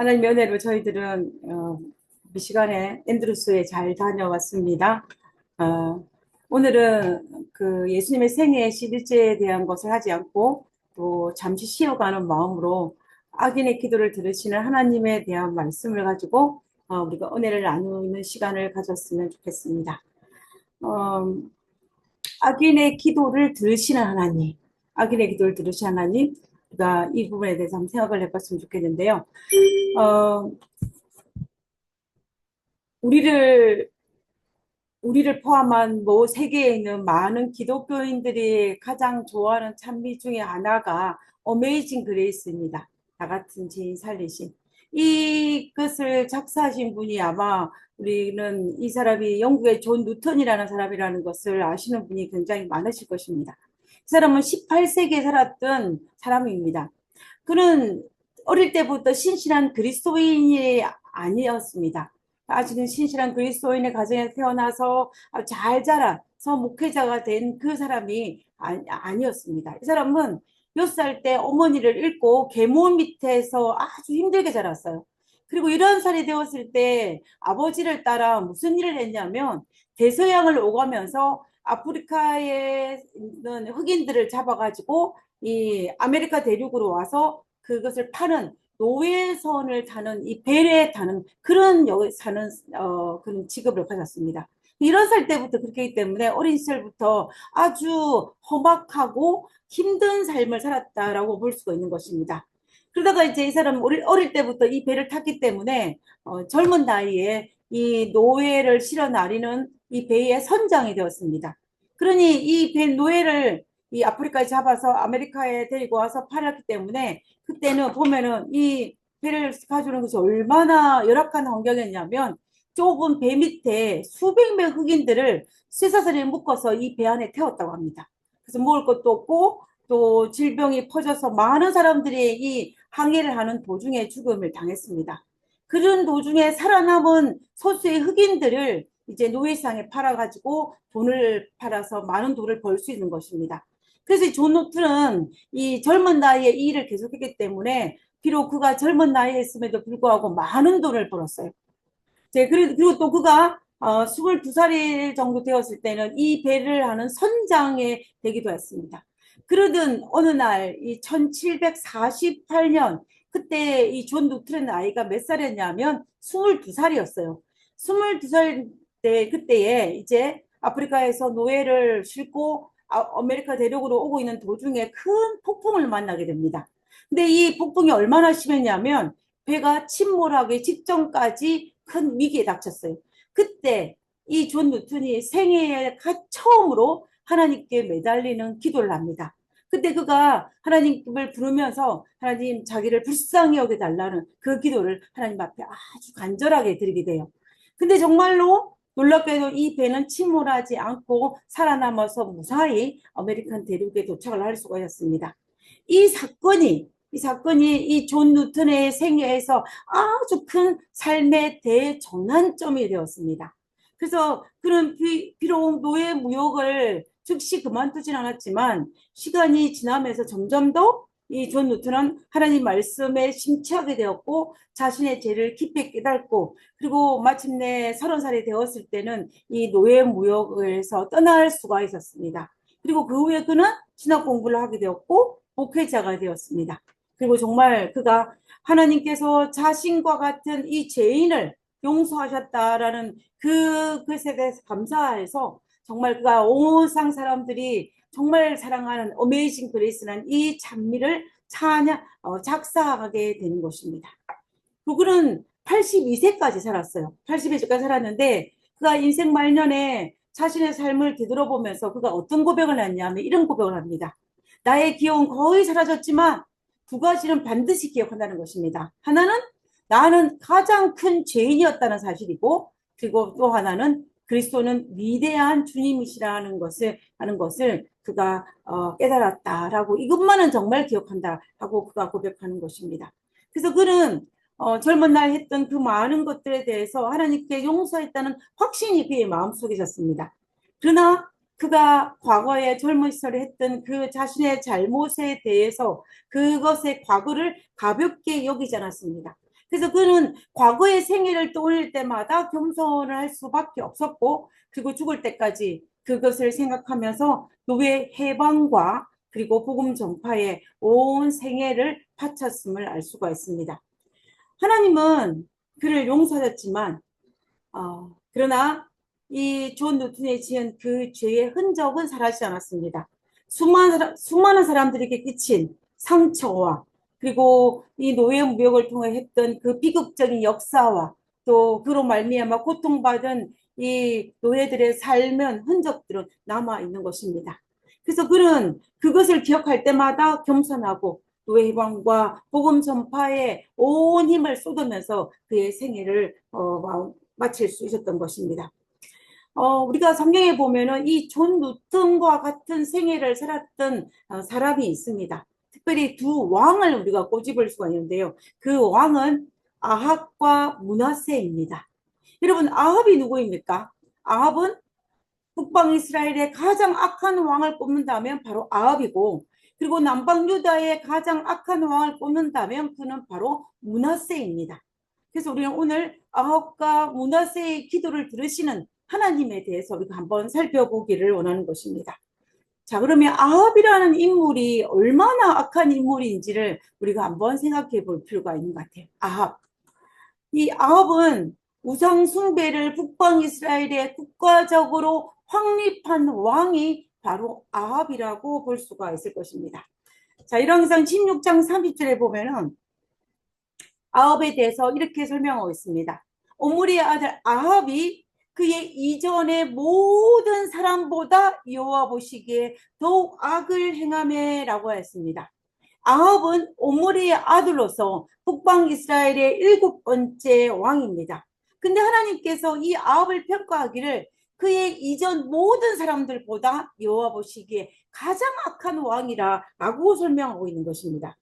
하나님의 은혜로 저희들은 미시간의 앤드루스에 잘 다녀왔습니다. 어, 오늘은 그 예수님의 생애 11제에 대한 것을 하지 않고 또 잠시 쉬어가는 마음으로 악인의 기도를 들으시는 하나님에 대한 말씀을 가지고 우리가 은혜를 나누는 시간을 가졌으면 좋겠습니다. 어, 악인의 기도를 들으시는 하나님, 악인의 기도를 들으시는 하나님, 우리가 이 부분에 대해서 한번 생각을 해봤으면 좋겠는데요. 어, 우리를 포함한 뭐 세계에 있는 많은 기독교인들이 가장 좋아하는 찬미 중에 하나가 어메이징 그레이스입니다. 나 같은 죄인 살리신. 이것을 작사하신 분이 아마 우리는 이 사람이 영국의 존 누턴이라는 사람이라는 것을 아시는 분이 굉장히 많으실 것입니다. 이 사람은 18세기에 살았던 사람입니다. 그는 어릴 때부터 신실한 그리스도인이 아니었습니다. 아직은 신실한 그리스도인의 가정에 태어나서 잘 자라서 목회자가 된 그 사람이 아니었습니다. 이 사람은 6살 때 어머니를 잃고 계모 밑에서 아주 힘들게 자랐어요. 그리고 이런 살이 되었을 때 아버지를 따라 무슨 일을 했냐면 대서양을 오가면서 아프리카에 있는 흑인들을 잡아가지고 이 아메리카 대륙으로 와서 그것을 파는 노예선을 타는 이 배에 타는 그런 사는 그런 직업을 가졌습니다. 이런 살 때부터 그렇기 때문에 어린 시절부터 아주 험악하고 힘든 삶을 살았다라고 볼 수가 있는 것입니다. 그러다가 이제 이 사람은 어릴 때부터 이 배를 탔기 때문에 젊은 나이에 이 노예를 실어 나르는 이 배의 선장이 되었습니다. 그러니 이 배 노예를 이 아프리카에 잡아서 아메리카에 데리고 와서 팔았기 때문에 그때는 보면은 이 배를 가져오는 것이 얼마나 열악한 환경이었냐면 좁은 배 밑에 수백 명 흑인들을 쇠사슬에 묶어서 이 배 안에 태웠다고 합니다. 그래서 먹을 것도 없고 또 질병이 퍼져서 많은 사람들이 이 항해를 하는 도중에 죽음을 당했습니다. 그런 도중에 살아남은 소수의 흑인들을 이제 노예상에 팔아가지고 돈을 팔아서 많은 돈을 벌 수 있는 것입니다. 그래서 존 노트는 이 젊은 나이에 이 일을 계속했기 때문에 비록 그가 젊은 나이에 있음에도 불구하고 많은 돈을 벌었어요. 그리고 또 그가 22살 정도 되었을 때는 이 배를 하는 선장에 되기도 했습니다. 그러던 어느 날 이 1748년 그때 이 존 노트의 나이가 몇 살이었냐면 22살이었어요. 22살 때 그때에 이제 아프리카에서 노예를 싣고 아메리카 대륙으로 오고 있는 도중에 큰 폭풍을 만나게 됩니다. 근데 이 폭풍이 얼마나 심했냐면 배가 침몰하기 직전까지 큰 위기에 닥쳤어요. 그때 이 존 뉴턴이 생애에 처음으로 하나님께 매달리는 기도를 합니다. 그때 그가 하나님을 부르면서 하나님 자기를 불쌍히 여겨달라는 그 기도를 하나님 앞에 아주 간절하게 드리게 돼요. 근데 정말로 놀랍게도 이 배는 침몰하지 않고 살아남아서 무사히 아메리칸 대륙에 도착을 할 수가 있었습니다. 이 사건이 이 존 뉴턴의 생애에서 아주 큰 삶의 대전환점이 되었습니다. 그래서 그는 비록 노예 무역을 즉시 그만두진 않았지만 시간이 지나면서 점점 더 이 존 뉴턴은 하나님 말씀에 심취하게 되었고 자신의 죄를 깊이 깨닫고 그리고 마침내 30살이 되었을 때는 이 노예 무역에서 떠날 수가 있었습니다. 그리고 그 후에 그는 신학 공부를 하게 되었고 목회자가 되었습니다. 그리고 정말 그가 하나님께서 자신과 같은 이 죄인을 용서하셨다라는 그 것에 대해서 감사해서 정말 그가 온 세상 사람들이 정말 사랑하는 어메이징 그레이스라는 이 찬미를 작사하게 되는 것입니다. 그는 82세까지 살았어요. 82세까지 살았는데 그가 인생 말년에 자신의 삶을 되돌아보면서 그가 어떤 고백을 했냐면 이런 고백을 합니다. 나의 기억은 거의 사라졌지만 두 가지는 반드시 기억한다는 것입니다. 하나는 나는 가장 큰 죄인이었다는 사실이고 그리고 또 하나는 그리스도는 위대한 주님이시라는 것을 그가 깨달았다라고 이것만은 정말 기억한다라고 그가 고백하는 것입니다. 그래서 그는 젊은 날 했던 그 많은 것들에 대해서 하나님께 용서했다는 확신이 그의 마음속에 있었습니다. 그러나 그가 과거에 젊은 시절에 했던 그 자신의 잘못에 대해서 그것의 과거를 가볍게 여기지 않았습니다. 그래서 그는 과거의 생애를 떠올릴 때마다 겸손을 할 수밖에 없었고, 그리고 죽을 때까지 그것을 생각하면서 노예 해방과 그리고 복음 전파에 온 생애를 바쳤음을 알 수가 있습니다. 하나님은 그를 용서하셨지만, 그러나 이 존 뉴턴이 지은 그 죄의 흔적은 사라지지 않았습니다. 수많은 사람들에게 끼친 상처와 그리고 이 노예 무역을 통해 했던 그 비극적인 역사와 또 그로 말미암아 고통받은 이 노예들의 삶은 흔적들은 남아 있는 것입니다. 그래서 그는 그것을 기억할 때마다 겸손하고 노예 해방과 복음 전파에 온 힘을 쏟으면서 그의 생애를 마칠 수 있었던 것입니다. 우리가 성경에 보면은 이 존 루턴과 같은 생애를 살았던 사람이 있습니다. 특별히 두 왕을 우리가 꼬집을 수가 있는데요. 그 왕은 아합과 므낫세입니다. 여러분, 아합이 누구입니까? 아합은 북방 이스라엘의 가장 악한 왕을 꼽는다면 바로 아합이고, 그리고 남방 유다의 가장 악한 왕을 꼽는다면 그는 바로 므낫세입니다. 그래서 우리는 오늘 아합과 므낫세의 기도를 들으시는 하나님에 대해서 우리가 한번 살펴보기를 원하는 것입니다. 자, 그러면 아합이라는 인물이 얼마나 악한 인물인지를 우리가 한번 생각해 볼 필요가 있는 것 같아요. 아합. 이 아합은 우상 숭배를 북방 이스라엘에 국가적으로 확립한 왕이 바로 아합이라고 볼 수가 있을 것입니다. 자, 일왕기상 16장 30절에 보면은 아합에 대해서 이렇게 설명하고 있습니다. 오므리의 아들 아합이 그의 이전의 모든 사람보다 여호와 보시기에 더욱 악을 행하매라고 했습니다. 아합은 오므리의 아들로서 북방 이스라엘의 7번째 왕입니다. 근데 하나님께서 이 아합을 평가하기를 그의 이전 모든 사람들보다 여호와 보시기에 가장 악한 왕이라고 설명하고 있는 것입니다.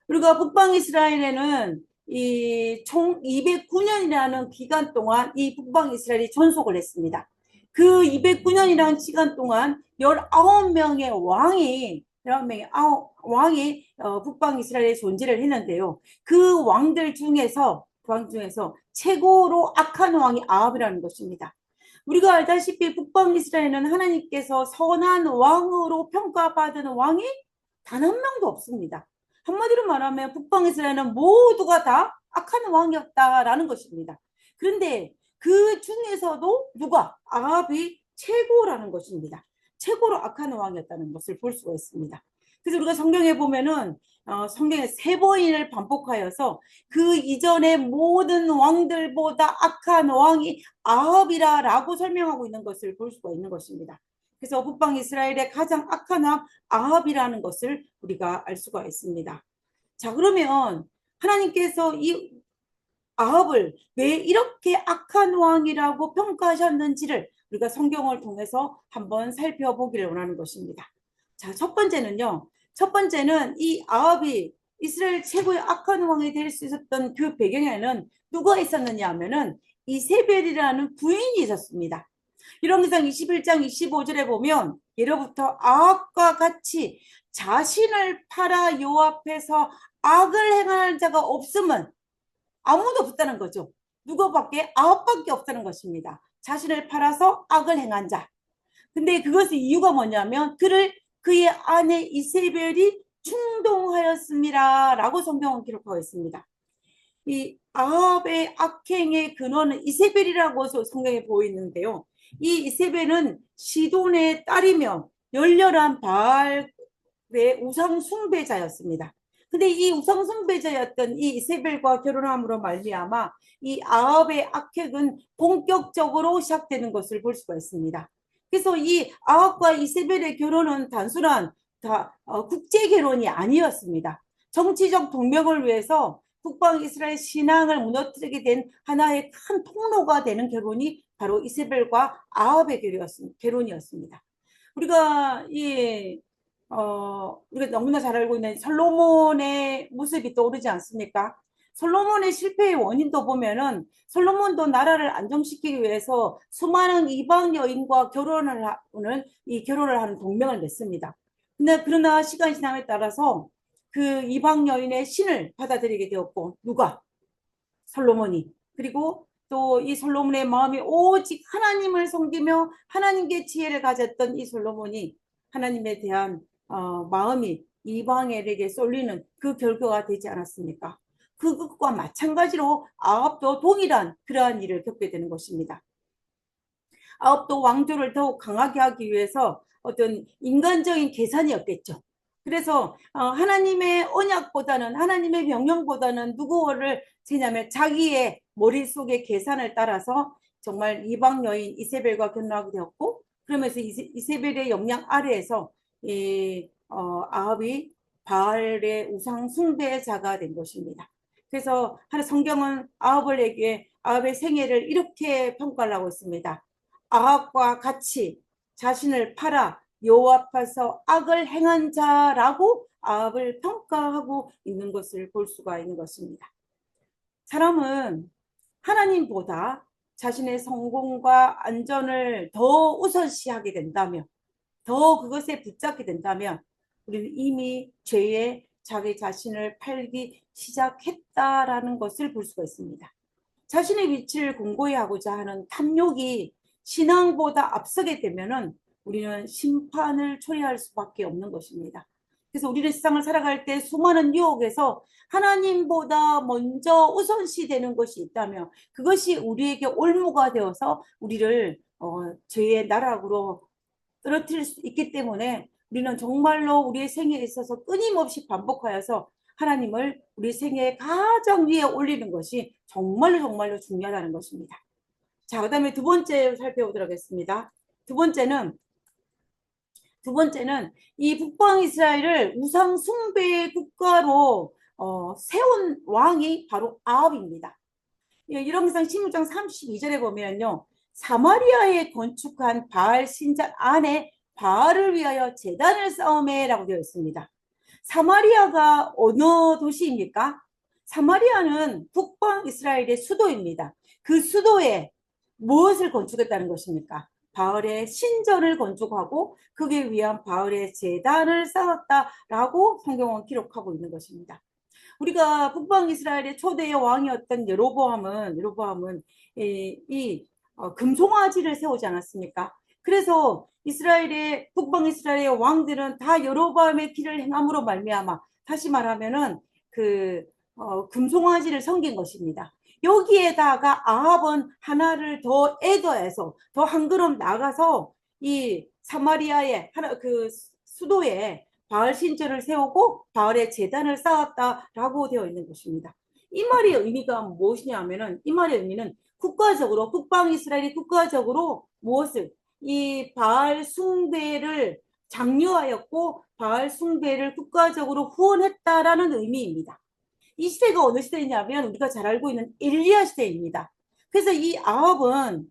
우리가 북방 이스라엘에는 이 총 209년이라는 기간 동안 이 북방 이스라엘이 존속을 했습니다. 그 209년이라는 시간 동안 19명의 왕이 북방 이스라엘에 존재를 했는데요. 그 왕들 중에서 최고로 악한 왕이 아합이라는 것입니다. 우리가 알다시피 북방 이스라엘은 하나님께서 선한 왕으로 평가받은 왕이 단 한 명도 없습니다. 한마디로 말하면 북방 이스라엘은 모두가 다 악한 왕이었다라는 것입니다. 그런데 그 중에서도 아합이 최고라는 것입니다. 최고로 악한 왕이었다는 것을 볼 수가 있습니다. 그래서 우리가 성경에 보면은 성경에 3번을 반복하여서 그 이전의 모든 왕들보다 악한 왕이 아합이라고 설명하고 있는 것을 볼 수가 있는 것입니다. 그래서 북방 이스라엘의 가장 악한 왕 아합이라는 것을 우리가 알 수가 있습니다. 자, 그러면 하나님께서 이 아합을 왜 이렇게 악한 왕이라고 평가하셨는지를 우리가 성경을 통해서 한번 살펴보기를 원하는 것입니다. 자, 첫 번째는 이 아합이 이스라엘 최고의 악한 왕이 될 수 있었던 그 배경에는 누가 있었느냐 하면은 이세벨이라는 부인이 있었습니다. 열왕기상 21장 25절에 보면 예로부터 아합과 같이 자신을 팔아 여호와 앞에서 악을 행하는 자가 없음은 아무도 없다는 거죠. 누구밖에? 아합밖에 없다는 것입니다. 자신을 팔아서 악을 행한 자. 근데 그것의 이유가 뭐냐면 그의 아내 이세벨이 충동하였습니다 라고 성경은 기록하고 있습니다. 이 아합의 악행의 근원은 이세벨이라고 성경에 보이는데요. 이 이세벨은 시돈의 딸이며 열렬한 바알의 우상 숭배자였습니다. 근데 이 우상 숭배자였던 이 이세벨과 결혼함으로 말미암아 이 아합의 악행은 본격적으로 시작되는 것을 볼 수가 있습니다. 그래서 이 아합과 이세벨의 결혼은 단순한 국제 결혼이 아니었습니다. 정치적 동맹을 위해서 북방 이스라엘 신앙을 무너뜨리게 된 하나의 큰 통로가 되는 결혼이 바로 이세벨과 아합의 결혼이었습니다. 우리가 우리가 너무나 잘 알고 있는 솔로몬의 모습이 떠오르지 않습니까? 솔로몬의 실패의 원인도 보면은 솔로몬도 나라를 안정시키기 위해서 수많은 이방 여인과 결혼을 하는 동맹을 맺습니다. 그러나 시간이 지남에 따라서 그 이방 여인의 신을 받아들이게 되었고 솔로몬이. 그리고 또 이 솔로몬의 마음이 오직 하나님을 섬기며 하나님께 지혜를 가졌던 이 솔로몬이 하나님에 대한 마음이 이방인에게 쏠리는 그 결과가 되지 않았습니까? 그것과 마찬가지로 아합도 동일한 그러한 일을 겪게 되는 것입니다. 아합도 왕조를 더욱 강하게 하기 위해서 어떤 인간적인 계산이었겠죠. 그래서 하나님의 언약보다는 하나님의 명령보다는 누구를 지냐면 자기의 머릿속의 계산을 따라서 정말 이방 여인 이세벨과 결혼하게 되었고, 그러면서 이세벨의 영향 아래에서 아합이 바알의 우상 숭배자가 된 것입니다. 그래서 성경은 아합의 생애를 이렇게 평가를 하고 있습니다. 아합과 같이 자신을 팔아 여호와 앞에서 악을 행한 자라고 아합을 평가하고 있는 것을 볼 수가 있는 것입니다. 사람은 하나님보다 자신의 성공과 안전을 더 우선시하게 된다면, 더 그것에 붙잡게 된다면 우리는 이미 죄에 자기 자신을 팔기 시작했다라는 것을 볼 수가 있습니다. 자신의 위치를 공고히 하고자 하는 탐욕이 신앙보다 앞서게 되면은 우리는 심판을 초래할 수밖에 없는 것입니다. 그래서 우리는 세상을 살아갈 때 수많은 유혹에서 하나님보다 먼저 우선시 되는 것이 있다면 그것이 우리에게 올무가 되어서 우리를 죄의 나락으로 떨어뜨릴 수 있기 때문에 우리는 정말로 우리의 생애에 있어서 끊임없이 반복하여서 하나님을 우리 생애의 가장 위에 올리는 것이 정말로 중요하다는 것입니다. 자, 그 다음에 두 번째 살펴보도록 하겠습니다. 두 번째는 이 북방 이스라엘을 우상 숭배의 국가로 세운 왕이 바로 아합입니다. 열왕기상 16장 32절에 보면요, 사마리아에 건축한 바알 신전 안에 바알을 위하여 제단을 쌓음에라고 되어 있습니다. 사마리아가 어느 도시입니까? 사마리아는 북방 이스라엘의 수도입니다. 그 수도에 무엇을 건축했다는 것입니까? 바알의 신전을 건축하고 그에 위한 바알의 제단을 쌓았다라고 성경은 기록하고 있는 것입니다. 우리가 북방 이스라엘의 초대의 왕이었던 여로보암은 금송아지를 세우지 않았습니까? 그래서 북방 이스라엘의 왕들은 다 여로보암의 길을 행함으로 말미암아, 다시 말하면은 금송아지를 섬긴 것입니다. 여기에다가 아합은 하나를 더 애더해서 더 한 걸음 나가서 이 사마리아의 수도에 바알 신전을 세우고 바알의 제단을 쌓았다라고 되어 있는 것입니다. 이 말의 의미가 무엇이냐면은, 이 말의 의미는 국가적으로 북방 이스라엘이 국가적으로 무엇을 이 바알 숭배를 장려하였고 바알 숭배를 국가적으로 후원했다라는 의미입니다. 이 시대가 어느 시대냐면 우리가 잘 알고 있는 엘리야 시대입니다. 그래서 이 아합은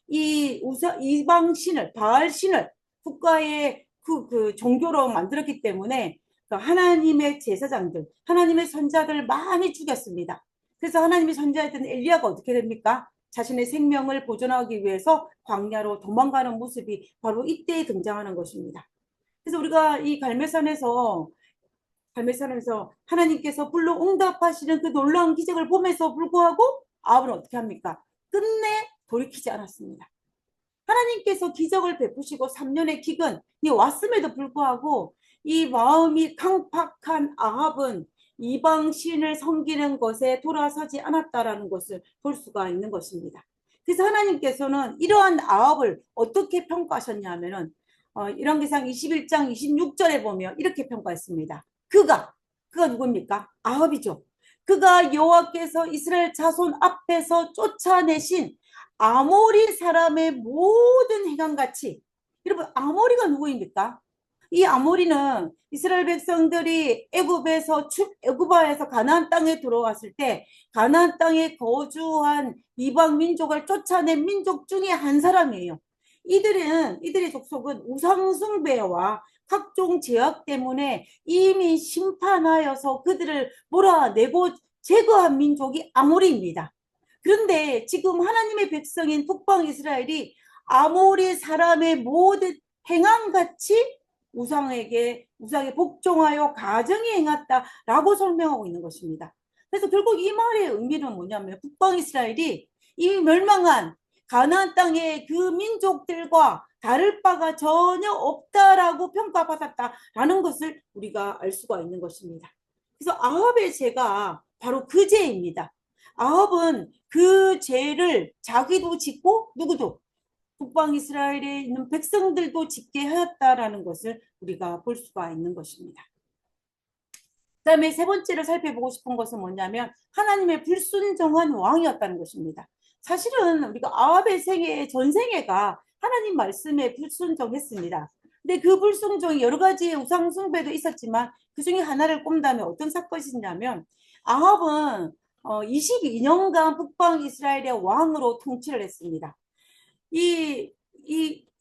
이 이방 신을, 바알 신을 국가의 그 종교로 만들었기 때문에 하나님의 제사장들, 하나님의 선자들을 많이 죽였습니다. 그래서 하나님의 선자였던 엘리야가 어떻게 됩니까? 자신의 생명을 보존하기 위해서 광야로 도망가는 모습이 바로 이때 등장하는 것입니다. 그래서 우리가 이 갈멜산에서 하나님께서 불로 응답하시는 그 놀라운 기적을 보면서 불구하고 아합은 어떻게 합니까? 끝내 돌이키지 않았습니다. 하나님께서 기적을 베푸시고 3년의 기근이 왔음에도 불구하고 이 마음이 강팍한 아합은 이방 신을 섬기는 것에 돌아서지 않았다라는 것을 볼 수가 있는 것입니다. 그래서 하나님께서는 이러한 아합을 어떻게 평가하셨냐면은 열왕기상 21장 26절에 보면 이렇게 평가했습니다. 그가 누굽니까? 아합이죠. 그가 여호와께서 이스라엘 자손 앞에서 쫓아내신 아모리 사람의 모든 행함같이. 여러분, 아모리가 누구입니까? 이 아모리는 이스라엘 백성들이 애굽에서 가나안 땅에 들어왔을 때 가나안 땅에 거주한 이방 민족을 쫓아낸 민족 중에 한 사람이에요. 이들의 족속은 우상 숭배와 각종 죄악 때문에 이미 심판하여서 그들을 몰아내고 제거한 민족이 아모리입니다. 그런데 지금 하나님의 백성인 북방 이스라엘이 아모리 사람의 모든 행함같이 우상에 복종하여 가정에 행했다라고 설명하고 있는 것입니다. 그래서 결국 이 말의 의미는 뭐냐면 북방 이스라엘이 이 멸망한 가나안 땅의 그 민족들과 다를 바가 전혀 없다라고 평가받았다라는 것을 우리가 알 수가 있는 것입니다. 그래서 아합의 죄가 바로 그 죄입니다. 아합은 그 죄를 자기도 짓고 누구도 북방 이스라엘에 있는 백성들도 짓게 하였다라는 것을 우리가 볼 수가 있는 것입니다. 그다음에 세 번째로 살펴보고 싶은 것은 뭐냐면 하나님의 불순종한 왕이었다는 것입니다. 사실은 우리가 아합의 생애 전생애가 하나님 말씀에 불순종했습니다. 근데 그 불순종이 여러 가지 우상 숭배도 있었지만 그 중에 하나를 꼽는다면 어떤 사건이냐면 아합은 22년간 북방 이스라엘의 왕으로 통치를 했습니다. 이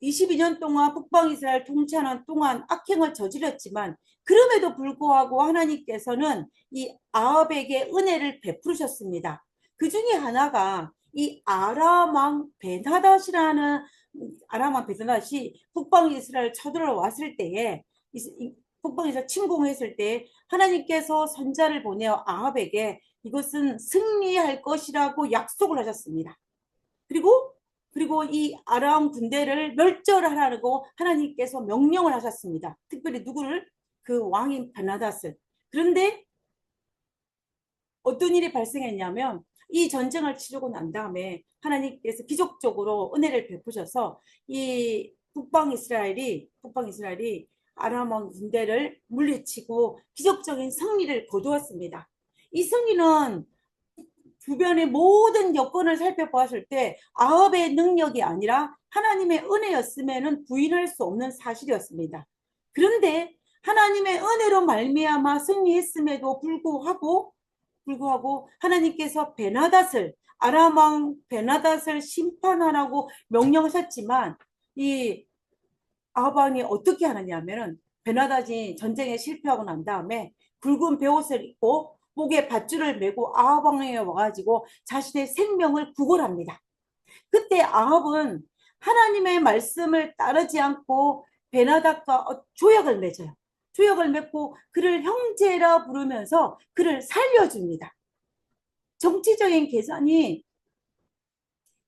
22년 동안 북방 이스라엘 통치하는 동안 악행을 저질렀지만 그럼에도 불구하고 하나님께서는 이 아합에게 은혜를 베푸셨습니다. 그 중에 하나가 이 아람 왕 베나닷이라는 아람 왕 베나닷이 북방 이스라엘 쳐들어 왔을 때에 북방 이스라엘 침공했을 때 하나님께서 선자를 보내어 아합에게 이것은 승리할 것이라고 약속을 하셨습니다. 그리고 이 아람 군대를 멸절하라고 하나님께서 명령을 하셨습니다. 특별히 누구를? 그 왕인 베나닷을. 그런데 어떤 일이 발생했냐면 이 전쟁을 치르고 난 다음에 하나님께서 기적적으로 은혜를 베푸셔서 이 북방 이스라엘이 아람 왕 군대를 물리치고 기적적인 승리를 거두었습니다. 이 승리는 주변의 모든 여건을 살펴보았을 때 아합의 능력이 아니라 하나님의 은혜였음에는 부인할 수 없는 사실이었습니다. 그런데 하나님의 은혜로 말미암아 승리했음에도 불구하고 하나님께서 아람 왕 베나닷을 심판하라고 명령하셨지만 이 아합 왕이 어떻게 하느냐면은 베나닷이 전쟁에 실패하고 난 다음에 굵은 베옷을 입고 목에 밧줄을 메고 아합 왕에 와가지고 자신의 생명을 구걸합니다. 그때 아합은 하나님의 말씀을 따르지 않고 베나닷과 조약을 맺어요. 조약을 맺고 그를 형제라 부르면서 그를 살려줍니다. 정치적인 계산이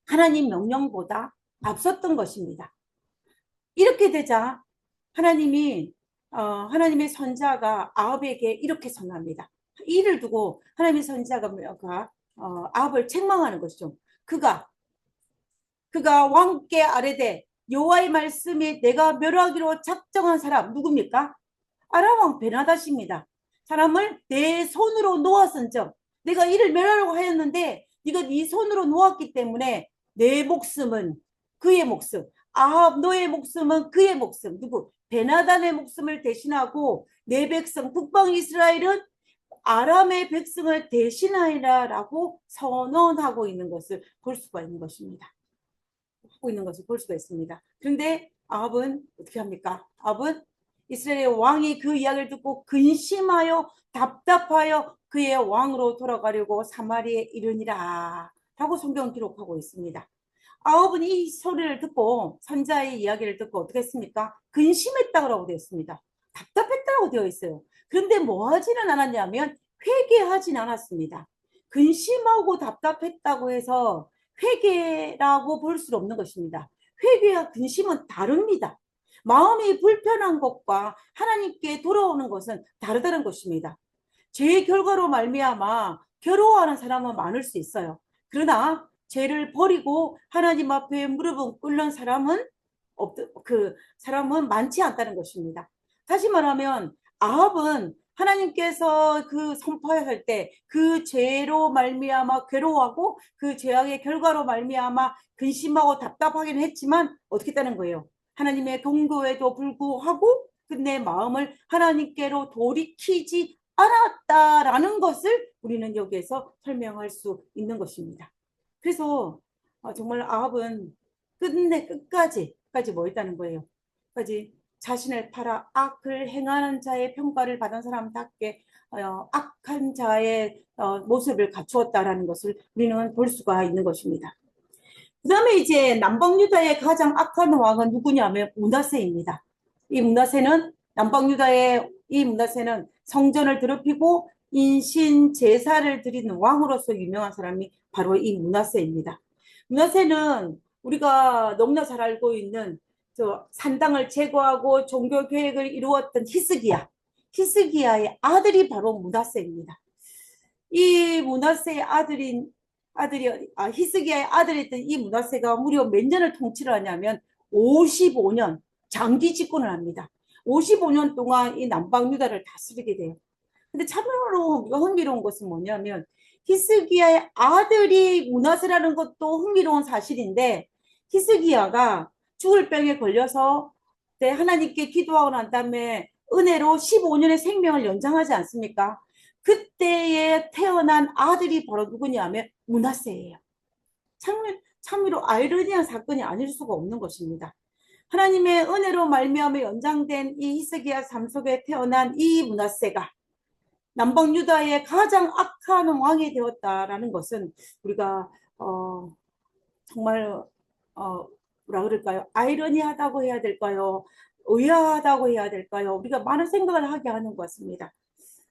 하나님 명령보다 앞섰던 것입니다. 이렇게 되자 하나님의 선자가 아합에게 이렇게 선합니다. 이를 두고 하나님의 선자가 아합을 책망하는 것이죠. 그가 왕께 아뢰되 여호와의 말씀이 내가 멸하기로 작정한 사람 누굽니까? 아람 왕 베나닷입니다. 사람을 내 손으로 놓았은즉 내가 이를 멸하려고 하였는데 네가 네 손으로 놓았기 때문에 내 목숨은 그의 목숨, 아합 너의 목숨은 그의 목숨, 누구? 베나단의 목숨을 대신하고 내 백성 북방 이스라엘은 아람의 백성을 대신하리라라고 선언하고 있는 것을 볼 수가 있는 것입니다. 하고 있는 것을 볼 수가 있습니다. 그런데 아합은 어떻게 합니까? 아합은 이스라엘의 왕이 그 이야기를 듣고 근심하여 답답하여 그의 왕으로 돌아가려고 사마리에 이르니라 라고 성경은 기록하고 있습니다. 아합은 이 소리를 듣고 선자의 이야기를 듣고 어떻게 했습니까? 근심했다고 되어 있습니다. 답답했다고 되어 있어요. 그런데 뭐 하지는 않았냐면 회개하지는 않았습니다. 근심하고 답답했다고 해서 회개라고 볼 수 없는 것입니다. 회개와 근심은 다릅니다. 마음이 불편한 것과 하나님께 돌아오는 것은 다르다는 것입니다. 죄의 결과로 말미암아 괴로워하는 사람은 많을 수 있어요. 그러나 죄를 버리고 하나님 앞에 무릎을 꿇는 사람은 많지 않다는 것입니다. 다시 말하면 아합은 하나님께서 그 선포하실 때 그 죄로 말미암아 괴로워하고 그 죄악의 결과로 말미암아 근심하고 답답하긴 했지만 어떻게 했다는 거예요? 하나님의 경고에도 불구하고 내 마음을 하나님께로 돌이키지 않았다라는 것을 우리는 여기에서 설명할 수 있는 것입니다. 그래서 정말 아합은 끝까지 뭐 했다는 거예요. 끝까지 자신을 팔아 악을 행하는 자의 평가를 받은 사람답게 악한 자의 모습을 갖추었다라는 것을 우리는 볼 수가 있는 것입니다. 그 다음에 이제 남방유다의 가장 악한 왕은 누구냐면 므낫세입니다. 이 므낫세는 성전을 더럽히고 인신 제사를 드리는 왕으로서 유명한 사람이 바로 이 므낫세입니다. 므낫세는 우리가 너무나 잘 알고 있는 저 산당을 제거하고 종교 계획을 이루었던 히스기야의 아들이 바로 므낫세입니다. 이 므낫세의 히스기야의 아들이었던 이 므낫세가 무려 몇 년을 통치를 하냐면 55년 장기 집권을 합니다. 55년 동안 이 남방 유다를 다스리게 돼요. 근데 참으로 흥미로운 것은 뭐냐면 히스기야의 아들이 므낫세라는 것도 흥미로운 사실인데, 히스기야가 죽을 병에 걸려서 하나님께 기도하고 난 다음에 은혜로 15년의 생명을 연장하지 않습니까? 그때에 태어난 아들이 바로 누구냐면 므낫세예요. 참으로 아이러니한 사건이 아닐 수가 없는 것입니다. 하나님의 은혜로 말미암아 연장된 이 히스기야 삶 속에 태어난 이 므낫세가 남방 유다의 가장 악한 왕이 되었다라는 것은 우리가 정말 뭐라 그럴까요? 아이러니하다고 해야 될까요? 의아하다고 해야 될까요? 우리가 많은 생각을 하게 하는 것 같습니다.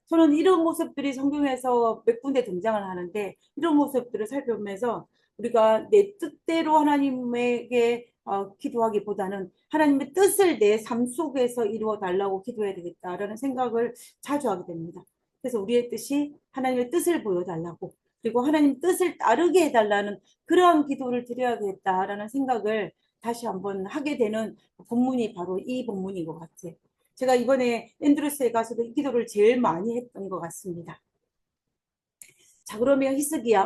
저는 이런 모습들이 성경에서 몇 군데 등장을 하는데, 이런 모습들을 살펴보면서 우리가 내 뜻대로 하나님에게 기도하기보다는 하나님의 뜻을 내 삶 속에서 이루어 달라고 기도해야 되겠다라는 생각을 자주 하게 됩니다. 그래서 우리의 뜻이 하나님의 뜻을 보여달라고, 그리고 하나님 뜻을 따르게 해달라는 그러한 기도를 드려야겠다라는 생각을 다시 한번 하게 되는 본문이 바로 이 본문인 것 같아요. 제가 이번에 앤드루스에 가서도 이 기도를 제일 많이 했던 것 같습니다. 자, 그러면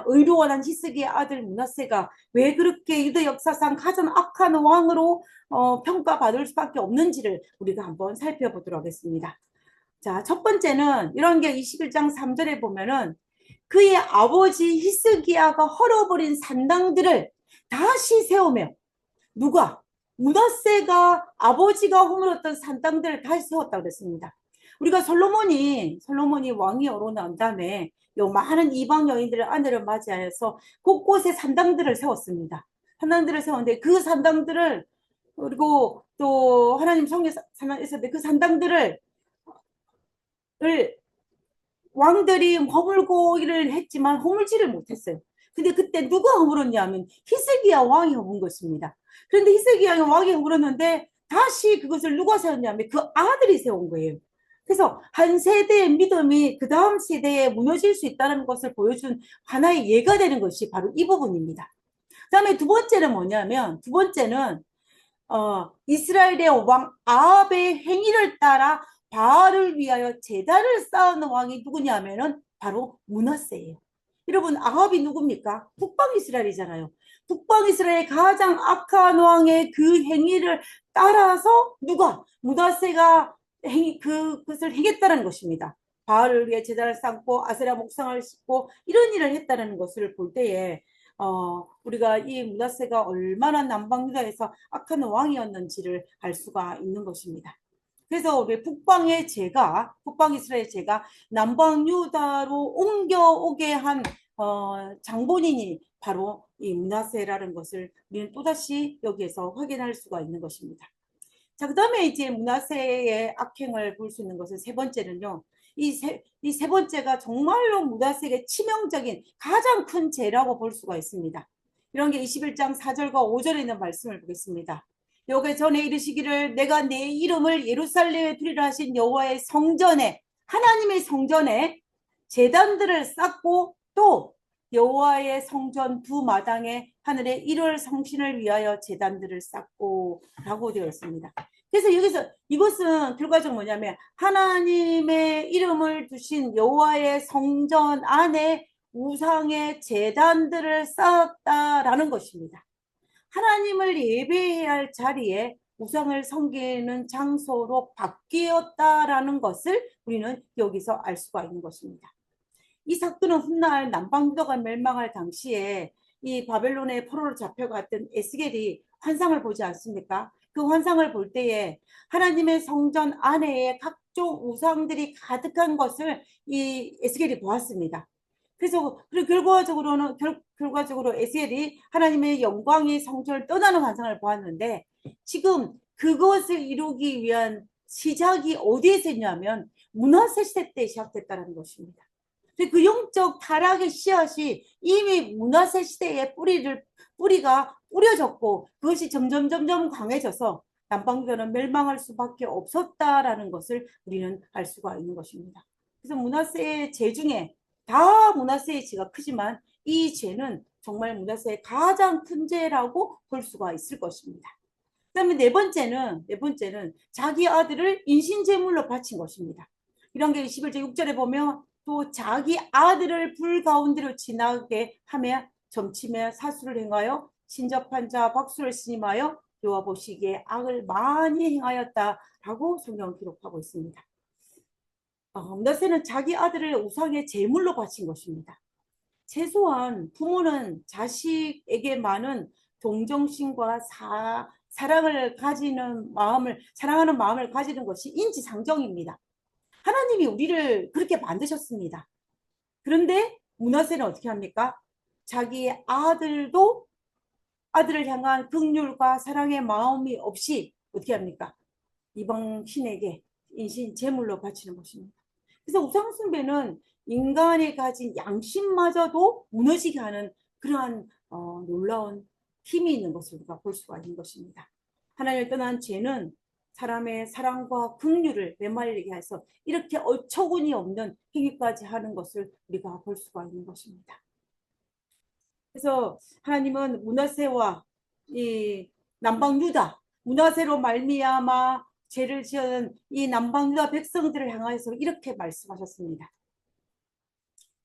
의로원한 히스기야 아들 므낫세가 왜 그렇게 유다 역사상 가장 악한 왕으로 평가받을 수밖에 없는지를 우리가 한번 살펴보도록 하겠습니다. 자, 첫 번째는 이런 게 21장 3절에 보면은 그의 아버지 히스기야가 헐어버린 산당들을 다시 세우며, 누가? 므낫세가 아버지가 허물었던 산당들을 다시 세웠다고 그랬습니다. 우리가 솔로몬이 왕이 오르고 난 다음에 요 많은 이방 여인들의 아내를 맞이하여서 곳곳에 산당들을 세웠습니다. 산당들을 세웠는데 그 산당들을, 그리고 또 하나님 성에 산당이 있었는데 그 산당들을 왕들이 허물고 일을 했지만 허물지를 못했어요. 근데 그때 누가 허물었냐면 히스기야 왕이 허문 것입니다. 그런데 히스기야 왕이 허물었는데 다시 그것을 누가 세웠냐면 그 아들이 세운 거예요. 그래서 한 세대의 믿음이 그 다음 세대에 무너질 수 있다는 것을 보여준 하나의 예가 되는 것이 바로 이 부분입니다. 그 다음에 두 번째는 뭐냐면, 이스라엘의 왕 아합의 행위를 따라 바알을 위하여 제단을 쌓은 왕이 누구냐면은 바로 므낫세예요. 여러분, 아합이 누굽니까? 북방 이스라엘이잖아요. 북방 이스라엘의 가장 악한 왕의 그 행위를 따라서 므낫세가 그것을 행했다는 것입니다. 바알을 위해 제단을 쌓고 아세라 목상을 싣고 이런 일을 했다는 것을 볼 때에 우리가 이 므낫세가 얼마나 남방 유다에서 악한 왕이었는지를 알 수가 있는 것입니다. 그래서 우리 북방 이스라엘 제가 남방 유다로 옮겨오게 한 장본인이 바로 이 므낫세라는 것을 우리는 또다시 여기에서 확인할 수가 있는 것입니다. 자, 그 다음에 이제 므낫세의 악행을 볼 수 있는 것은 세 번째는요. 이 세 번째가 정말로 므낫세에게 치명적인 가장 큰 죄라고 볼 수가 있습니다. 이런 게 21장 4절과 5절에 있는 말씀을 보겠습니다. 여기 전에 이르시기를 내가 내 이름을 예루살렘에 두리라 하신 여호와의 성전에, 하나님의 성전에 제단들을 쌓고 또 여호와의 성전 두 마당에 하늘의 일월 성신을 위하여 제단들을 쌓고 라고 되어 있습니다. 그래서 여기서 이것은 결과적으로 뭐냐면 하나님의 이름을 두신 여호와의 성전 안에 우상의 제단들을 쌓았다라는 것입니다. 하나님을 예배해야 할 자리에 우상을 섬기는 장소로 바뀌었다라는 것을 우리는 여기서 알 수가 있는 것입니다. 이 사건은 훗날 남방유다가 멸망할 당시에 이 바벨론의 포로로 잡혀갔던 에스겔이 환상을 보지 않습니까? 그 환상을 볼 때에 하나님의 성전 안에 각종 우상들이 가득한 것을 이 에스겔이 보았습니다. 그래서 결과적으로 에스겔이 하나님의 영광이 성전을 떠나는 환상을 보았는데, 지금 그것을 이루기 위한 시작이 어디에서 있냐면 므낫세 시대 때 시작됐다는 것입니다. 그 영적 타락의 씨앗이 이미 문화세 시대에 뿌리가 뿌려졌고 그것이 점점 강해져서 남방교는 멸망할 수밖에 없었다라는 것을 우리는 알 수가 있는 것입니다. 그래서 문화세의 죄 중에 다 문화세의 죄가 크지만 이 죄는 정말 문화세의 가장 큰 죄라고 볼 수가 있을 것입니다. 그다음에 네 번째는 자기 아들을 인신제물로 바친 것입니다. 이런 게 21절 6절에 보면 또 자기 아들을 불 가운데로 지나게 하며 점치며 사수를 행하여 신접한 자 박수를 스님하여 여호와 보시기에 악을 많이 행하였다라고 성경은 기록하고 있습니다. 문하세는 자기 아들을 우상의 제물로 바친 것입니다. 최소한 부모는 자식에게 많은 동정심과 사랑을 가지는 마음을, 사랑하는 마음을 가지는 것이 인지상정입니다. 하나님이 우리를 그렇게 만드셨습니다. 그런데 문하세는 어떻게 합니까? 자기 아들을 향한 긍휼과 사랑의 마음이 없이 어떻게 합니까? 이방 신에게 인신 제물로 바치는 것입니다. 그래서 우상숭배는 인간이 가진 양심마저도 무너지게 하는 그러한 놀라운 힘이 있는 것을 우리가 볼 수가 있는 것입니다. 하나님을 떠난 죄는 사람의 사랑과 긍휼을 메말리게 해서 이렇게 어처구니 없는 행위까지 하는 것을 우리가 볼 수가 있는 것입니다. 그래서 하나님은 문하세와 이 남방 유다, 문하세로 말미암아 죄를 지은 이 남방 유다 백성들을 향하여서 이렇게 말씀하셨습니다.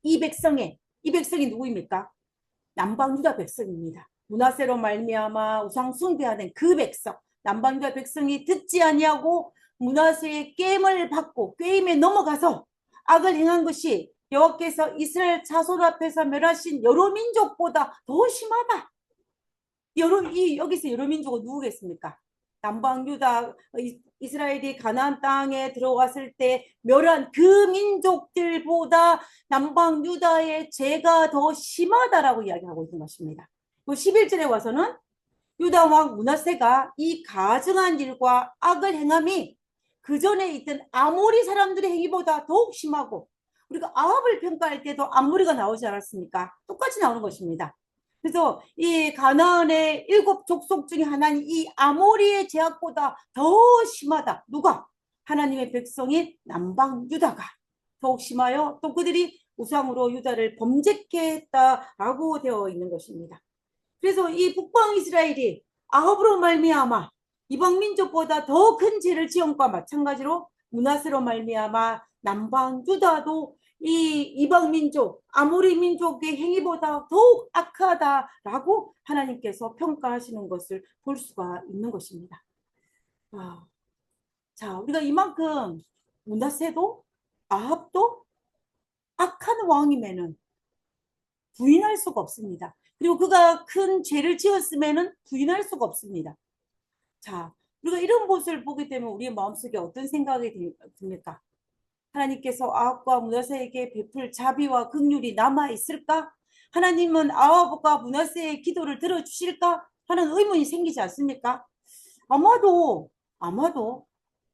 이 백성이 누구입니까? 남방 유다 백성입니다. 문하세로 말미암아 우상 숭배하는 그 백성, 남방 유다 백성이 듣지 아니하고 문하세의 꾀임을 받고 꾀임에 넘어가서 악을 행한 것이 여호와께서 이스라엘 자손 앞에서 멸하신 여러 민족보다 더 심하다. 여기서 여러 민족은 누구겠습니까? 남방 유다 이스라엘이 가나안 땅에 들어갔을 때 멸한 그 민족들보다 남방 유다의 죄가 더 심하다라고 이야기하고 있는 것입니다. 11절에 와서는 유다 왕 므낫세가 이 가증한 일과 악을 행함이 그 전에 있던 아모리 사람들의 행위보다 더욱 심하고, 우리가 아합을 평가할 때도 아모리가 나오지 않았습니까? 똑같이 나오는 것입니다. 그래서 이 가나안의 7 족속 중에 하나인 이 아모리의 죄악보다 더 심하다. 누가? 하나님의 백성인 남방 유다가 더욱 심하여 또 그들이 우상으로 유다를 범죄케 했다라고 되어 있는 것입니다. 그래서 이 북방 이스라엘이 아합으로 말미암아 이방 민족보다 더 큰 죄를 지은 것과 마찬가지로 므낫세로 말미암아 남방 유다도 이 이방 민족, 아모리 민족의 행위보다 더욱 악하다라고 하나님께서 평가하시는 것을 볼 수가 있는 것입니다. 자, 우리가 이만큼 므낫세도 아합도 악한 왕임에는 부인할 수가 없습니다. 그리고 그가 큰 죄를 지었음에는 부인할 수가 없습니다. 자, 우리가 이런 모습을 보게 되면 우리의 마음속에 어떤 생각이 듭니까? 하나님께서 아합과 므낫세에게 베풀 자비와 긍휼이 남아 있을까? 하나님은 아합과 므낫세의 기도를 들어주실까? 하는 의문이 생기지 않습니까? 아마도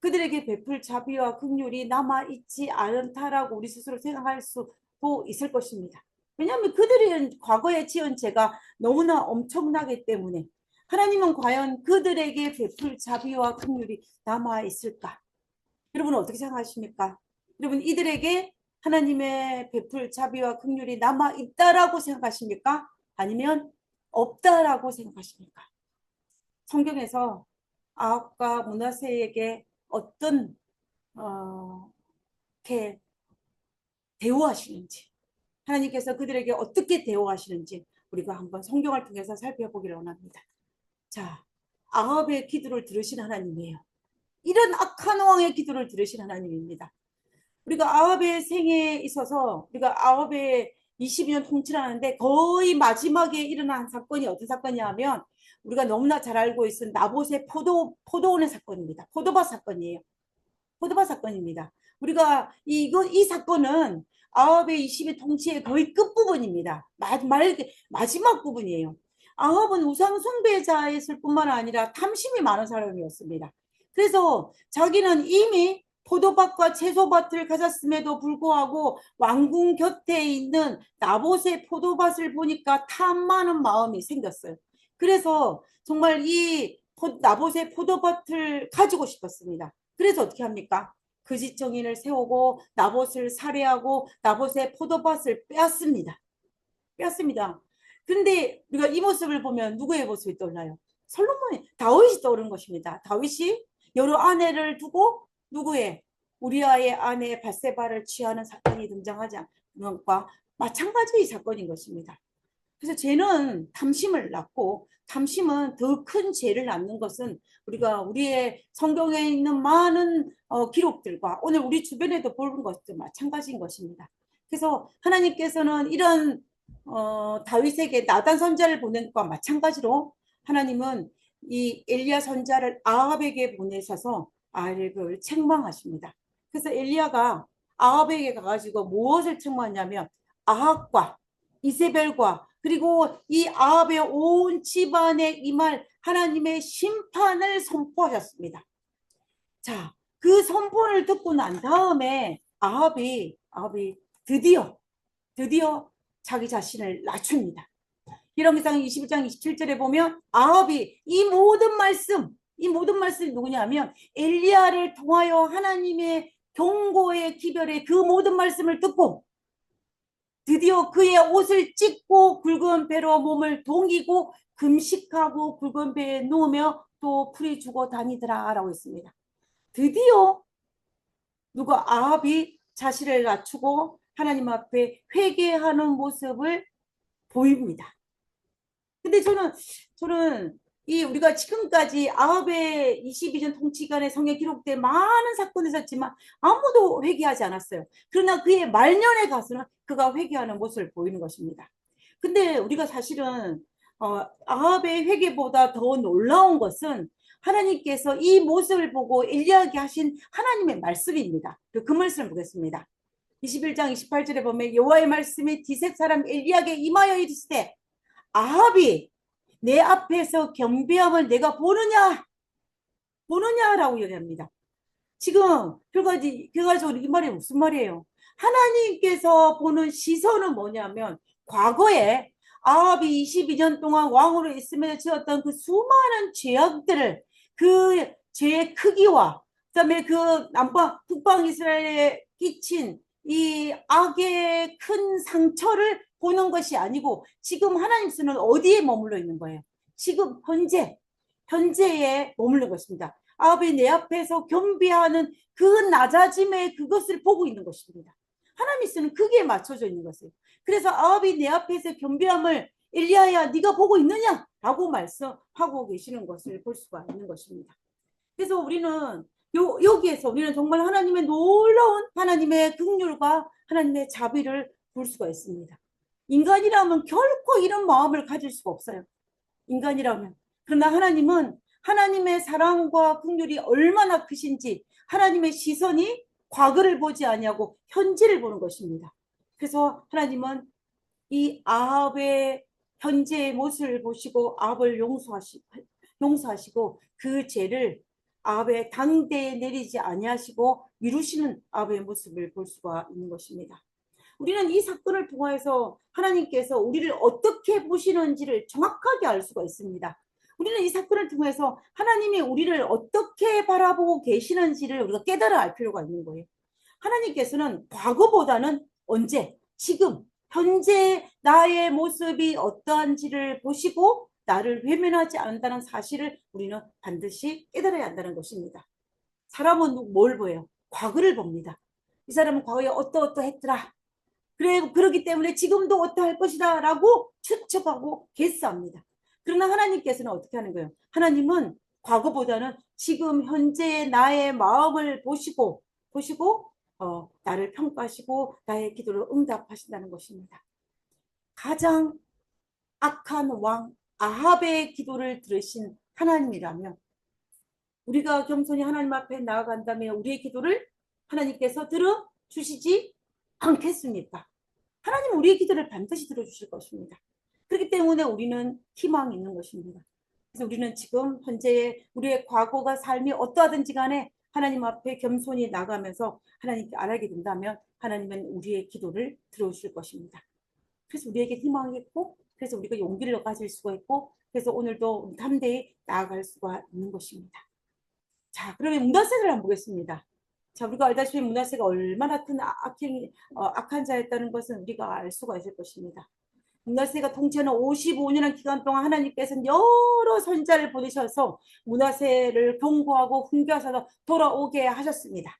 그들에게 베풀 자비와 긍휼이 남아 있지 않다라고 우리 스스로 생각할 수도 있을 것입니다. 왜냐하면 그들은 과거에 지은 죄가 너무나 엄청나기 때문에 하나님은 과연 그들에게 베풀 자비와 긍휼이 남아 있을까? 여러분은 어떻게 생각하십니까? 여러분 이들에게 하나님의 베풀 자비와 긍휼이 남아 있다라고 생각하십니까? 아니면 없다라고 생각하십니까? 성경에서 아합과 므낫세에게 어떤 이렇게 대우하시는지, 하나님께서 그들에게 어떻게 대우하시는지 우리가 한번 성경을 통해서 살펴보기를 원합니다. 자, 아합의 기도를 들으신 하나님이에요. 이런 악한 왕의 기도를 들으신 하나님입니다. 우리가 아합의 생에 있어서 우리가 아합의 22년 통치를 하는데 거의 마지막에 일어난 사건이 어떤 사건이냐면 우리가 너무나 잘 알고 있는 나봇의 포도원의 사건입니다. 포도밭 사건이에요. 포도밭 사건입니다. 우리가 이 사건은 아합의 22 통치의 거의 끝부분입니다. 마지막 부분이에요. 아합은 우상 숭배자였을 뿐만 아니라 탐심이 많은 사람이었습니다. 그래서 자기는 이미 포도밭과 채소밭을 가졌음에도 불구하고 왕궁 곁에 있는 나봇의 포도밭을 보니까 탐나는 마음이 생겼어요. 그래서 정말 이 나봇의 포도밭을 가지고 싶었습니다. 그래서 어떻게 합니까? 거짓 증인을 세우고 나봇을 살해하고 나봇의 포도밭을 빼앗습니다. 빼앗습니다. 근데 우리가 이 모습을 보면 누구의 모습이 떠올라요? 솔로몬의, 다윗이 떠오른 것입니다. 다윗이 여러 아내를 두고 누구의, 우리아의 아내 바세바를 취하는 사건이 등장하지 않는 것과 마찬가지의 사건인 것입니다. 그래서 죄는 탐심을 낳고, 탐심은 더 큰 죄를 낳는 것은 우리가 우리의 성경에 있는 많은 기록들과 오늘 우리 주변에도 보는 것도 마찬가지인 것입니다. 그래서 하나님께서는 이런 다윗에게 나단 선자를 보낸 것과 마찬가지로 하나님은 이 엘리야 선자를 아합에게 보내셔서 아합을 책망하십니다. 그래서 엘리야가 아합에게 가가지고 무엇을 책망하냐면 아합과 이세벨과 그리고 이 아합의 온 집안에 임할 하나님의 심판을 선포하셨습니다. 자, 그 선포를 듣고 난 다음에 아합이 드디어 자기 자신을 낮춥니다. 히람기상 21장 27절에 보면 아합이 이 모든 말씀이 누구냐면 엘리야를 통하여 하나님의 경고의 기별의 그 모든 말씀을 듣고 드디어 그의 옷을 찢고 굵은 배로 몸을 동이고 금식하고 굵은 배에 누우며 또 풀이 주고 다니더라 라고 했습니다. 드디어 누가 아합이 자신을 낮추고 하나님 앞에 회개하는 모습을 보입니다. 근데 저는 이 우리가 지금까지 아합의 22년 통치기간의 성에 기록된 많은 사건이 있었지만 아무도 회개하지 않았어요. 그러나 그의 말년에 가서는 그가 회개하는 모습을 보이는 것입니다. 근데 우리가 사실은 아합의 회개보다 더 놀라운 것은 하나님께서 이 모습을 보고 엘리야에게 하신 하나님의 말씀입니다. 그 말씀을 보겠습니다. 21장 28절에 보면 여호와의 말씀이 디색 사람 엘리야에게 임하여 이르시되 아합이 내 앞에서 겸비함을 내가 보느냐라고 얘기합니다. 지금 결과적으로 이 말이 무슨 말이에요? 하나님께서 보는 시선은 뭐냐면 과거에 아합이 22년 동안 왕으로 있으면서 지었던 그 수많은 죄악들을 그 죄의 크기와 그다음에 그 북방 이스라엘에 끼친 이 악의 큰 상처를 보는 것이 아니고 지금 하나님께서는 어디에 머물러 있는 거예요? 지금 현재에 머물러 것입니다. 아합이 내 앞에서 겸비하는 그 낮아짐의 그것을 보고 있는 것입니다. 하나님께서는 거기에 맞춰져 있는 것이에요. 그래서 아합이 내 앞에서 겸비함을 엘리야야 네가 보고 있느냐? 라고 말씀하고 계시는 것을 볼 수가 있는 것입니다. 그래서 우리는 여기에서 우리는 정말 하나님의 놀라운 하나님의 긍휼과 하나님의 자비를 볼 수가 있습니다. 인간이라면 결코 이런 마음을 가질 수가 없어요. 인간이라면. 그러나 하나님은 하나님의 사랑과 긍휼이 얼마나 크신지 하나님의 시선이 과거를 보지 아니하고 현재를 보는 것입니다. 그래서 하나님은 이 아합의 현재의 모습을 보시고 아합을 용서하시고 그 죄를 아합의 당대에 내리지 아니하시고 미루시는 아합의 모습을 볼 수가 있는 것입니다. 우리는 이 사건을 통해서 하나님께서 우리를 어떻게 보시는지를 정확하게 알 수가 있습니다. 우리는 이 사건을 통해서 하나님이 우리를 어떻게 바라보고 계시는지를 우리가 깨달아 알 필요가 있는 거예요. 하나님께서는 과거보다는 언제, 지금, 현재 나의 모습이 어떠한지를 보시고 나를 외면하지 않는다는 사실을 우리는 반드시 깨달아야 한다는 것입니다. 사람은 뭘 보여요? 과거를 봅니다. 이 사람은 과거에 어떠했더라. 그러기 때문에 지금도 어떠할 것이다 라고 추측하고 개수합니다. 그러나 하나님께서는 어떻게 하는 거예요? 하나님은 과거보다는 지금 현재의 나의 마음을 보시고 나를 평가하시고 나의 기도를 응답하신다는 것입니다. 가장 악한 왕 아합의 기도를 들으신 하나님이라면 우리가 겸손히 하나님 앞에 나아간다면 우리의 기도를 하나님께서 들어주시지 않겠습니까? 하나님은 우리의 기도를 반드시 들어주실 것입니다. 그렇기 때문에 우리는 희망이 있는 것입니다. 그래서 우리는 지금 현재의 우리의 과거가 삶이 어떠하든지 간에 하나님 앞에 겸손히 나가면서 하나님께 알게 된다면 하나님은 우리의 기도를 들어주실 것입니다. 그래서 우리에게 희망이 있고, 그래서 우리가 용기를 가질 수가 있고, 그래서 오늘도 담대히 나아갈 수가 있는 것입니다. 자, 그러면 문하세를 한번 보겠습니다. 자, 우리가 알다시피 문하세가 얼마나 큰 악한 자였다는 것은 우리가 알 수가 있을 것입니다. 문하세가 통치하는 55년의 기간 동안 하나님께서는 여러 선지자를 보내셔서 문하세를 경고하고 훈계하셔서 돌아오게 하셨습니다.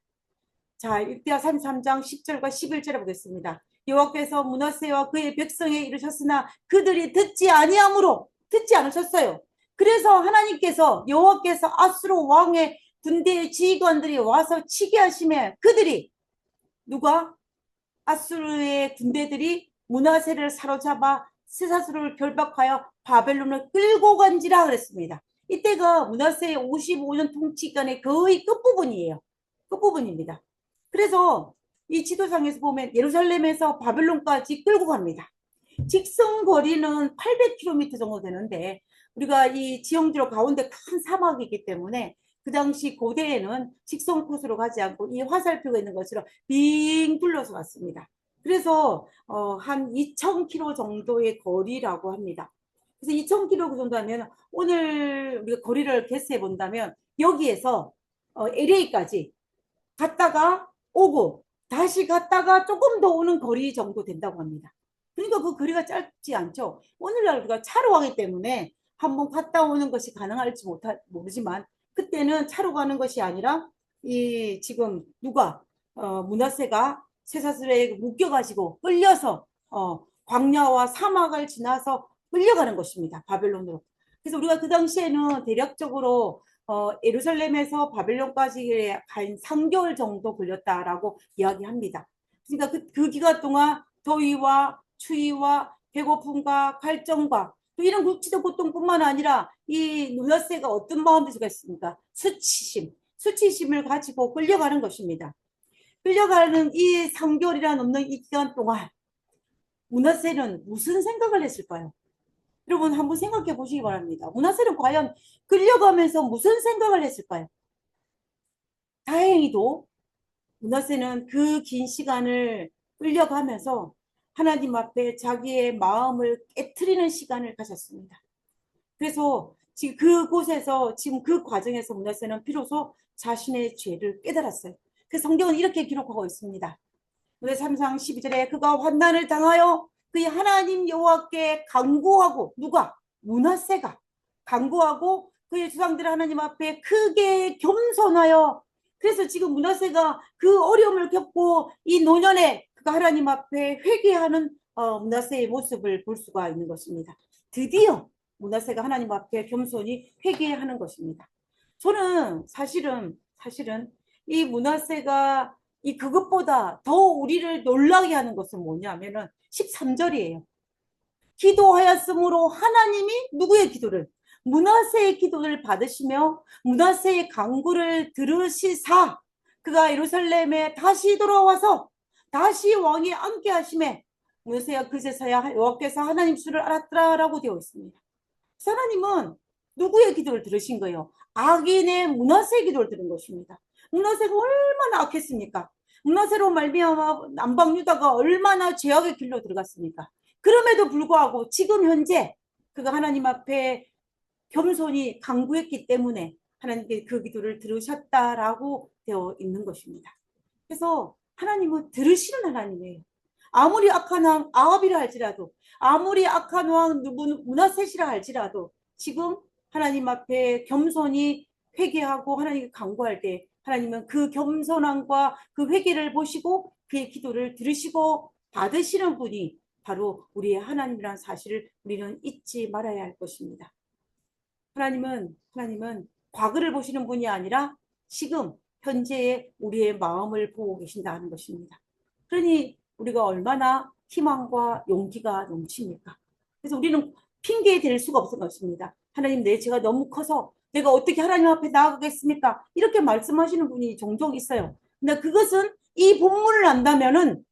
자, 율대야 33장 10절과 11절을 보겠습니다. 여호와께서 문하세와 그의 백성에 이르셨으나 그들이 듣지 아니하므로 듣지 않으셨어요. 그래서 하나님께서 여호와께서 아수르 왕의 군대의 지휘관들이 와서 치게 하심에 그들이 누가 아수르의 군대들이 문하세를 사로잡아 쇠사슬을 결박하여 바벨론을 끌고 간지라 그랬습니다. 이때가 문하세의 55년 통치 기간의 거의 끝부분이에요. 끝부분입니다. 그래서 이 지도상에서 보면 예루살렘에서 바벨론까지 끌고 갑니다. 직선 거리는 800km 정도 되는데 우리가 이 지형지로 가운데 큰 사막이기 때문에 그 당시 고대에는 직선 코스로 가지 않고 이 화살표가 있는 것처럼 빙 둘러서 갔습니다. 그래서 한 2000km 정도의 거리라고 합니다. 그래서 2000km 정도 하면 오늘 우리가 거리를 계산해 본다면 여기에서 LA까지 갔다가 오고 다시 갔다가 조금 더 오는 거리 정도 된다고 합니다. 그러니까 그 거리가 짧지 않죠. 오늘날 우리가 차로 가기 때문에 한번 갔다 오는 것이 가능할지 모르지만 그때는 차로 가는 것이 아니라 이 지금 누가 문하세가 쇠사슬에 묶여가지고 끌려서 광야와 사막을 지나서 끌려가는 것입니다. 바벨론으로. 그래서 우리가 그 당시에는 대략적으로 예루살렘에서 바벨론까지 한 3개월 정도 걸렸다라고 이야기합니다. 그러니까 그 기간 동안 더위와 추위와 배고픔과 갈증과 또 이런 굵지도 고통뿐만 아니라 이 문하세가 어떤 마음이 있습니까? 수치심을 가지고 끌려가는 것입니다. 끌려가는 이 3개월이나 넘는 이 기간 동안 문하세는 무슨 생각을 했을까요? 여러분 한번 생각해 보시기 바랍니다. 문하세는 과연 끌려가면서 무슨 생각을 했을까요? 다행히도 문하세는 그 긴 시간을 끌려가면서 하나님 앞에 자기의 마음을 깨트리는 시간을 가졌습니다. 그래서 지금 그곳에서 지금 그 과정에서 문하세는 비로소 자신의 죄를 깨달았어요. 그 성경은 이렇게 기록하고 있습니다. 문하 3장 12절에 그가 환난을 당하여 그의 하나님 여호와께 간구하고 누가? 문하세가 간구하고 그의 조상들 하나님 앞에 크게 겸손하여 그래서 지금 문하세가 그 어려움을 겪고 이 노년에 그가 하나님 앞에 회개하는 문하세의 모습을 볼 수가 있는 것입니다. 드디어 문하세가 하나님 앞에 겸손히 회개하는 것입니다. 저는 사실은 이 문하세가 이 그것보다 더 우리를 놀라게 하는 것은 뭐냐면은 13절이에요. 기도하였으므로 하나님이 누구의 기도를? 문하세의 기도를 받으시며 문하세의 간구를 들으시사 그가 예루살렘에 다시 돌아와서 다시 왕이 앉게 하심에 문하세가 그제서야 여호와께서 하나님 수를 알았더라라고 되어 있습니다. 하나님은 누구의 기도를 들으신 거예요? 악인의 문하세의 기도를 들은 것입니다. 문하세가 얼마나 악했습니까? 문하세로 말미암아 남방 유다가 얼마나 죄악의 길로 들어갔습니까? 그럼에도 불구하고 지금 현재 그가 하나님 앞에 겸손히 간구했기 때문에 하나님께 그 기도를 들으셨다라고 되어 있는 것입니다. 그래서 하나님은 들으시는 하나님이에요. 아무리 악한 왕 아합이라 할지라도 아무리 악한 왕 문하셋이라 할지라도 지금 하나님 앞에 겸손히 회개하고 하나님께 간구할 때 하나님은 그 겸손함과 그 회개를 보시고 그의 기도를 들으시고 받으시는 분이 바로 우리의 하나님이라는 사실을 우리는 잊지 말아야 할 것입니다. 하나님은 과거를 보시는 분이 아니라 지금 현재의 우리의 마음을 보고 계신다는 것입니다. 그러니 우리가 얼마나 희망과 용기가 넘칩니까? 그래서 우리는 핑계 댈 수가 없을 것입니다. 하나님 내 죄가 너무 커서 내가 어떻게 하나님 앞에 나아가겠습니까? 이렇게 말씀하시는 분이 종종 있어요. 근데 그것은 이 본문을 한다면은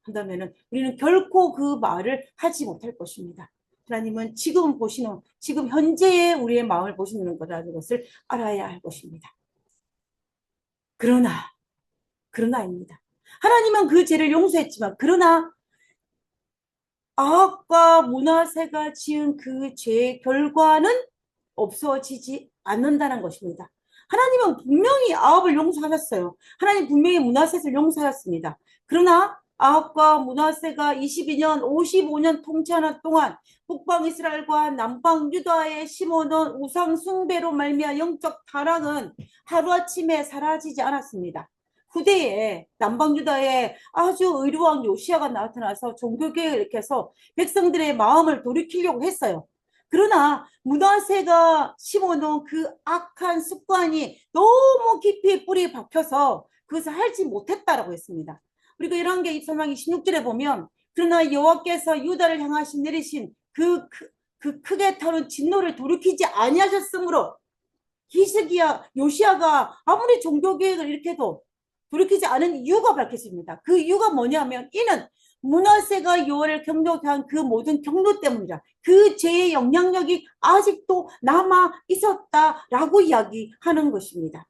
우리는 결코 그 말을 하지 못할 것입니다. 하나님은 지금 보시는 지금 현재의 우리의 마음을 보시는 거라는 것을 알아야 할 것입니다. 그러나입니다. 하나님은 그 죄를 용서했지만 그러나 아합과 므낫세가 지은 그 죄의 결과는 없어지지 않는다는 것입니다. 하나님은 분명히 아합을 용서하셨어요. 하나님 분명히 므낫세를 용서하셨습니다. 그러나 아합과 므낫세가 22년, 55년 통치하는 동안 북방 이스라엘과 남방 유다에 심어놓은 우상 숭배로 말미암아 영적 타락은 하루아침에 사라지지 않았습니다. 후대에 남방 유다에 아주 의로왕 요시아가 나타나서 종교개혁을 일으켜서 백성들의 마음을 돌이키려고 했어요. 그러나 므낫세가 심어놓은 그 악한 습관이 너무 깊이 뿌리에 박혀서 그것을 하지 못했다라고 했습니다. 그리고 이런 게 이사장 26절에 보면 그러나 여호와께서 유다를 향하신 내리신 그 크게 타는 진노를 돌이키지 아니하셨으므로 히스기야 요시아가 아무리 종교개혁을 일으켜도 돌이키지 않은 이유가 밝혀집니다. 그 이유가 뭐냐면 이는 므낫세가 여호와를 경노케 한 그 모든 경로 때문이라. 그 죄의 영향력이 아직도 남아 있었다라고 이야기하는 것입니다.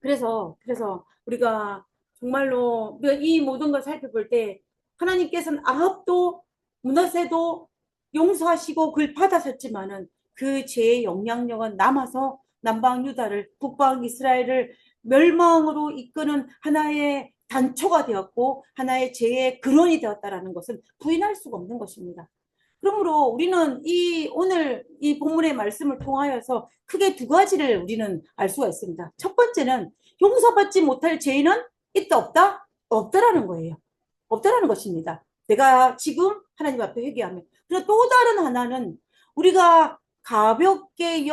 그래서 우리가 정말로 이 모든 걸 살펴볼 때 하나님께서는 아합도 므낫세도 용서하시고 그걸 받아셨지만은 그 죄의 영향력은 남아서 남방 유다를 북방 이스라엘을 멸망으로 이끄는 하나의 단초가 되었고 하나의 죄의 근원이 되었다라는 것은 부인할 수가 없는 것입니다. 그러므로 우리는 오늘 이 본문의 말씀을 통하여서 크게 두 가지를 우리는 알 수가 있습니다. 첫 번째는 용서받지 못할 죄는 있다 없다? 없다라는 거예요. 없다라는 것입니다. 내가 지금 하나님 앞에 회개하면. 그리고 또 다른 하나는 우리가 가볍게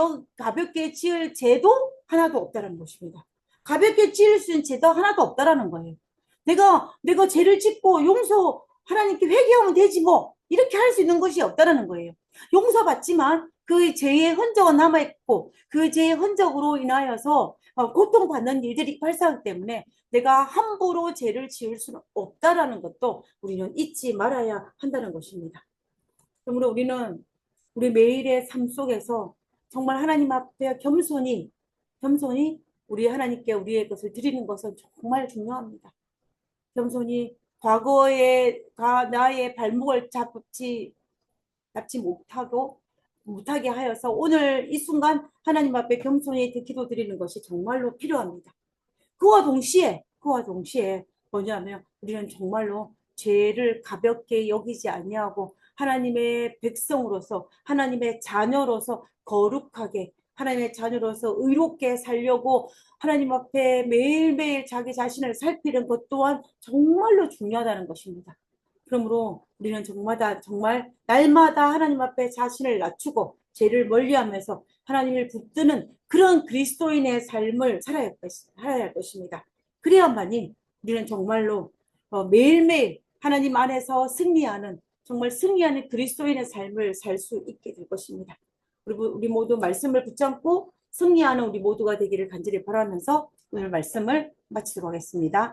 지을 죄도 하나도 없다라는 것입니다. 가볍게 지을 수 있는 죄도 하나도 없다라는 거예요. 내가 죄를 짓고 하나님께 회개하면 되지 뭐. 이렇게 할 수 있는 것이 없다라는 거예요. 용서받지만 그 죄의 흔적은 남아있고 그 죄의 흔적으로 인하여서 고통받는 일들이 발생하기 때문에 내가 함부로 죄를 지을 수는 없다라는 것도 우리는 잊지 말아야 한다는 것입니다. 그러므로 우리는 우리 매일의 삶 속에서 정말 하나님 앞에 겸손히 우리 하나님께 우리의 것을 드리는 것은 정말 중요합니다. 겸손히 과거에 나의 발목을 잡지 못하게 하여서 오늘 이 순간 하나님 앞에 겸손히 기도드리는 것이 정말로 필요합니다. 그와 동시에 뭐냐면 우리는 정말로 죄를 가볍게 여기지 아니하고 하나님의 백성으로서 하나님의 자녀로서 거룩하게 하나님의 자녀로서 의롭게 살려고 하나님 앞에 매일매일 자기 자신을 살피는 것 또한 정말로 중요하다는 것입니다. 그러므로 우리는 정말 날마다 하나님 앞에 자신을 낮추고 죄를 멀리하면서 하나님을 붙드는 그런 그리스도인의 삶을 살아야 할 것입니다. 그래야만이 우리는 정말로 매일매일 하나님 안에서 정말 승리하는 그리스도인의 삶을 살 수 있게 될 것입니다. 그리고 우리 모두 말씀을 붙잡고 승리하는 우리 모두가 되기를 간절히 바라면서 오늘 말씀을 마치도록 하겠습니다.